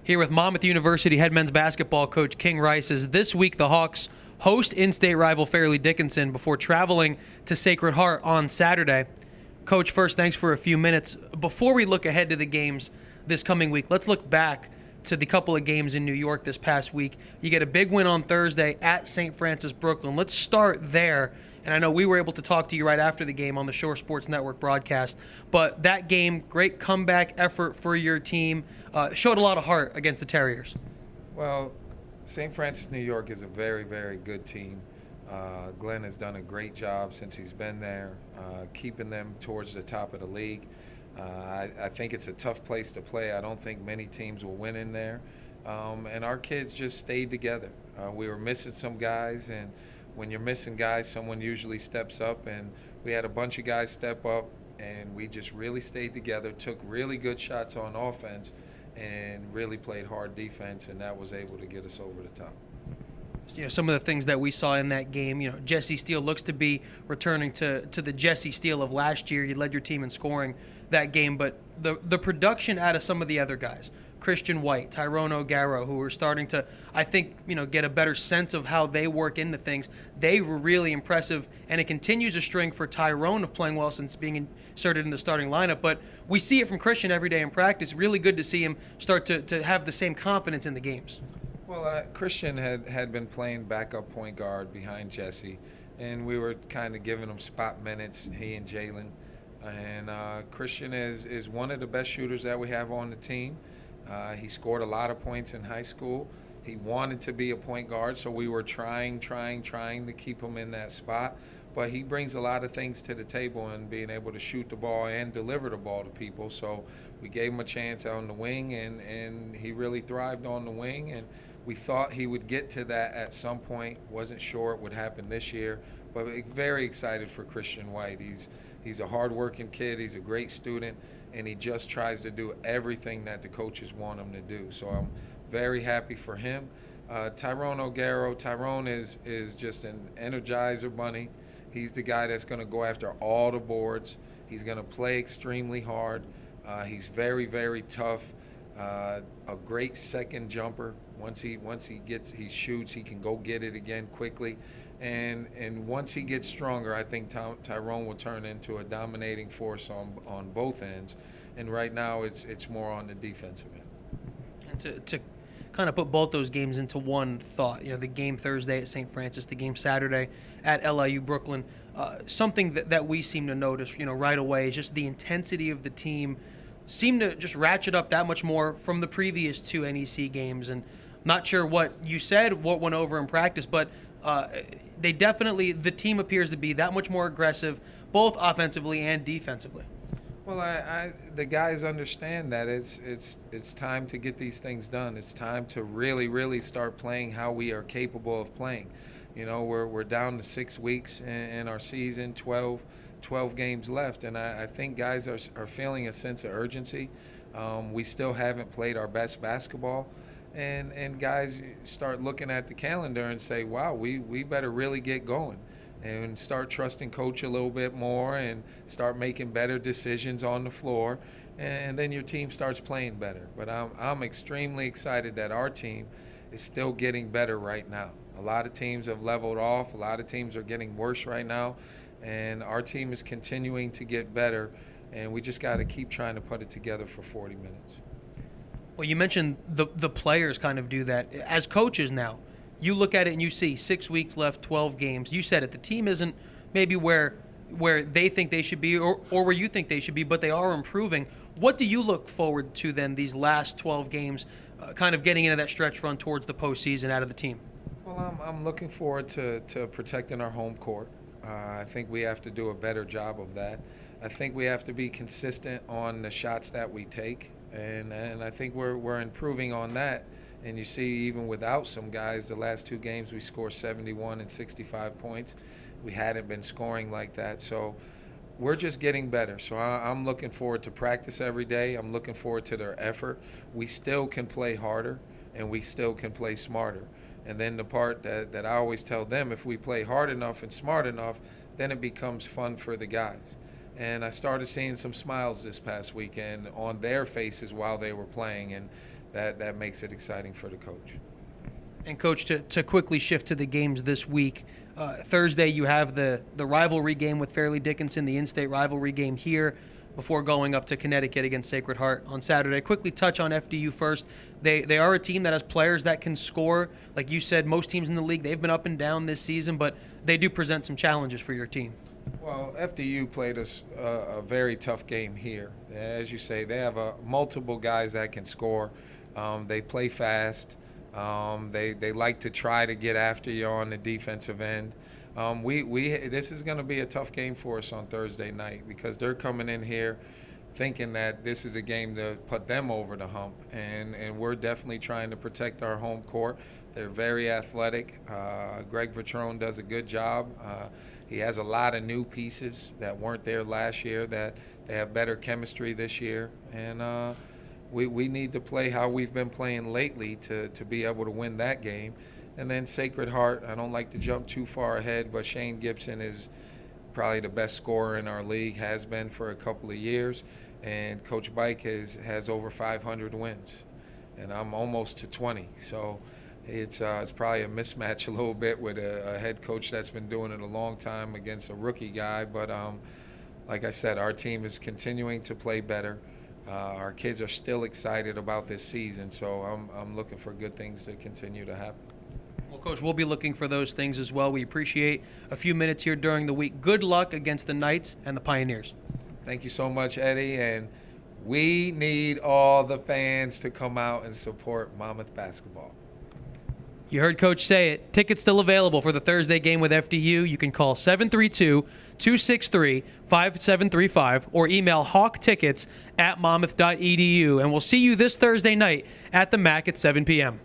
Here with Monmouth University head men's basketball coach King Rice. As this week the Hawks host in-state rival Fairleigh Dickinson before traveling to Sacred Heart on Saturday. Coach, first, thanks for a few minutes. Before we look ahead to the games this coming week, let's look back to the couple of games in New York this past week. You get a big win on Thursday at St. Francis, Brooklyn. Let's start there. And I know we were able to talk to you right after the game on the Shore Sports Network broadcast. But that game, great comeback effort for your team. Showed a lot of heart against the Terriers. Well, St. Francis, New York is a very, very good team. Glenn has done a great job since he's been there, keeping them towards the top of the league. I think it's a tough place to play. I don't think many teams will win in there. And our kids just stayed together. We were missing some guys, and when you're missing guys, someone usually steps up, and we had a bunch of guys step up, and we just really stayed together, took really good shots on offense, and really played hard defense, and that was able to get us over the top. You know, some of the things that we saw in that game, you know, Jesse Steele looks to be returning to the Jesse Steele of last year. You led your team in scoring that game, but the production out of some of the other guys, Christian White, Tyrone O'Gara, who are starting to, I think, you know, get a better sense of how they work into things. They were really impressive, and it continues a string for Tyrone of playing well since being inserted in the starting lineup. But we see it from Christian every day in practice. Really good to see him start to have the same confidence in the games. Well, Christian had been playing backup point guard behind Jesse, and we were kind of giving him spot minutes, he and Jalen. And Christian is one of the best shooters that we have on the team. He scored a lot of points in high school. He wanted to be a point guard, so we were trying to keep him in that spot. But he brings a lot of things to the table and being able to shoot the ball and deliver the ball to people. So we gave him a chance on the wing, and he really thrived on the wing. And we thought he would get to that at some point. Wasn't sure it would happen this year, but very excited for Christian White. He's a hard-working kid. He's a great student, and he just tries to do everything that the coaches want him to do. So I'm very happy for him. Tyrone O'Gara, Tyrone is just an energizer bunny. He's the guy that's going to go after all the boards. He's going to play extremely hard. He's very, very tough. A great second jumper. Once he shoots, he can go get it again quickly. And once he gets stronger, I think Tyrone will turn into a dominating force on both ends. And right now, it's more on the defensive end. And to kind of put both those games into one thought, you know, the game Thursday at St. Francis, the game Saturday at LIU Brooklyn, something that we seem to notice, you know, right away is just the intensity of the team seemed to just ratchet up that much more from the previous two NEC games. And not sure what you said, what went over in practice, but the team appears to be that much more aggressive, both offensively and defensively. Well, the guys understand that it's time to get these things done. It's time to really, really start playing how we are capable of playing. You know, we're down to 6 weeks in our season, 12 games left, and I think guys are feeling a sense of urgency. We still haven't played our best basketball. And guys start looking at the calendar and say, wow, we better really get going and start trusting coach a little bit more and start making better decisions on the floor. And then your team starts playing better. But I'm extremely excited that our team is still getting better right now. A lot of teams have leveled off. A lot of teams are getting worse right now. And our team is continuing to get better. And we just got to keep trying to put it together for 40 minutes. Well, you mentioned the players kind of do that. As coaches now, you look at it and you see 6 weeks left, 12 games. You said it. The team isn't maybe where they think they should be or where you think they should be, but they are improving. What do you look forward to then these last 12 games, kind of getting into that stretch run towards the postseason out of the team? Well, I'm looking forward to protecting our home court. I think we have to do a better job of that. I think we have to be consistent on the shots that we take. And I think we're improving on that. And you see, even without some guys, the last 2 games we scored 71 and 65 points. We hadn't been scoring like that. So we're just getting better. So I'm looking forward to practice every day. I'm looking forward to their effort. We still can play harder, and we still can play smarter. And then the part that I always tell them, if we play hard enough and smart enough, then it becomes fun for the guys. And I started seeing some smiles this past weekend on their faces while they were playing. And that makes it exciting for the coach. And Coach, to quickly shift to the games this week, Thursday you have the rivalry game with Fairleigh Dickinson, the in-state rivalry game here, before going up to Connecticut against Sacred Heart on Saturday. Quickly touch on FDU first. They are a team that has players that can score. Like you said, most teams in the league, they've been up and down this season, but they do present some challenges for your team. Well, FDU played us a very tough game here. As you say, they have multiple guys that can score. They play fast. They like to try to get after you on the defensive end. This is going to be a tough game for us on Thursday night because they're coming in here thinking that this is a game to put them over the hump, and we're definitely trying to protect our home court. They're very athletic. Greg Vitrone does a good job. He has a lot of new pieces that weren't there last year that they have better chemistry this year, and we need to play how we've been playing lately to be able to win that game. And then Sacred Heart, I don't like to jump too far ahead, but Shane Gibson is probably the best scorer in our league, has been for a couple of years. And Coach Bike has over 500 wins, and I'm almost to 20. So it's probably a mismatch a little bit with a head coach that's been doing it a long time against a rookie guy. But like I said, our team is continuing to play better. Our kids are still excited about this season, so I'm looking for good things to continue to happen. Well, Coach, we'll be looking for those things as well. We appreciate a few minutes here during the week. Good luck against the Knights and the Pioneers. Thank you so much, Eddie, and we need all the fans to come out and support Monmouth basketball. You heard Coach say it. Tickets still available for the Thursday game with FDU. You can call 732-263-5735 or email hawktickets@monmouth.edu. And we'll see you this Thursday night at the MAC at 7 p.m.